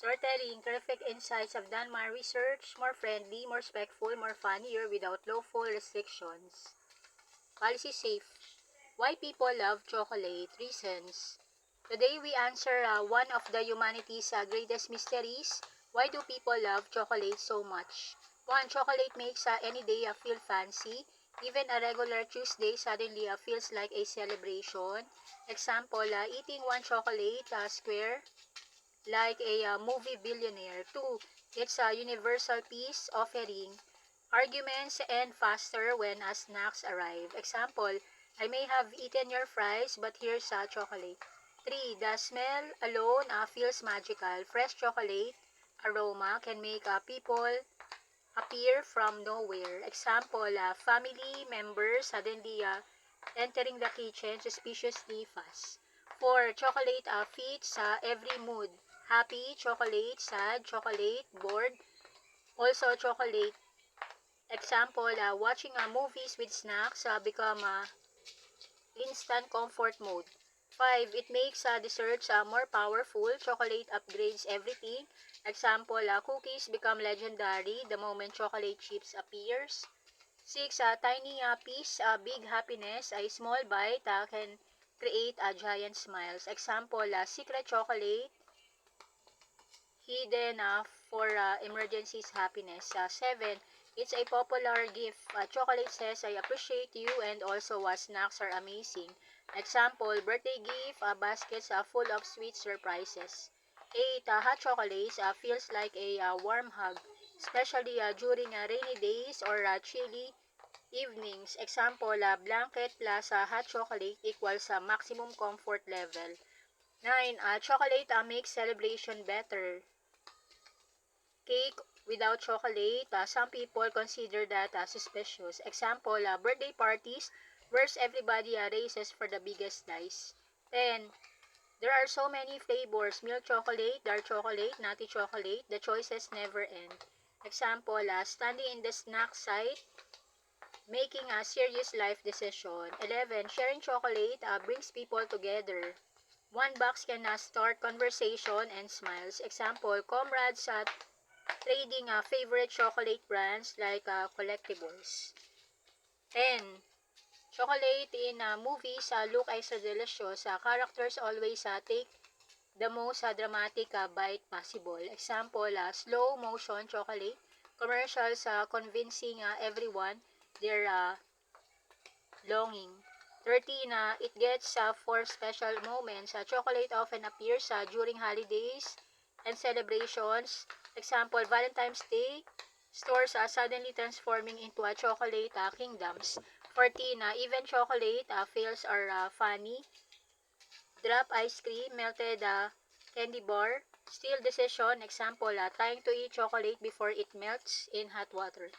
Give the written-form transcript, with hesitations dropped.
Storytelling, perfect insights have done my research, more friendly, more respectful, more funnier without lawful restrictions. Policy safe. Why people love chocolate? Reasons. Today we answer one of the humanity's greatest mysteries. Why do people love chocolate so much? One, chocolate makes any day feel fancy. Even a regular Tuesday suddenly feels like a celebration. Example, eating one chocolate square like a movie billionaire. Two, it's a universal peace offering. Arguments end faster when snacks arrive. Example, I may have eaten your fries, but here's a chocolate. 3. The smell alone feels magical. Fresh chocolate aroma can make people appear from nowhere. Example, family members suddenly entering the kitchen suspiciously fast. 4. Chocolate fits every mood. Happy, chocolate, sad, chocolate, bored, also chocolate. Example, watching movies with snacks become instant comfort mode. 5. It makes desserts more powerful. Chocolate upgrades everything. Example, cookies become legendary the moment chocolate chips appears. 6. Tiny piece, big happiness. A small bite can create giant smiles. Example, secret chocolate hidden for emergencies happiness. 7. It's a popular gift. Chocolate says, I appreciate you, and also snacks are amazing. Example, birthday gift, baskets full of sweet surprises. 8. Hot chocolates feels like a warm hug, especially during rainy days or chilly evenings. Example, blanket plus hot chocolate equals maximum comfort level. 9. Chocolate makes celebration better. Cake without chocolate, some people consider that suspicious. Example, birthday parties where everybody races for the biggest slice. 10. There are so many flavors, milk chocolate, dark chocolate, nutty chocolate, the choices never end. Example, standing in the snack side, making a serious life decision. 11. Sharing chocolate brings people together. One box can start conversation and smiles. Example, comrades at trading favorite chocolate brands like collectibles. 10. Chocolate in movies look ay so delicious. Characters always take the most dramatic bite possible. Example, slow motion chocolate. Commercials convincing everyone their longing. 13. It gets for special moments. Chocolate often appears during holidays and celebrations. Example, Valentine's Day, stores are suddenly transforming into a chocolate kingdoms. 14. Even chocolate fails are funny. Drop ice cream, melted candy bar, steal decision. Example, trying to eat chocolate before it melts in hot water.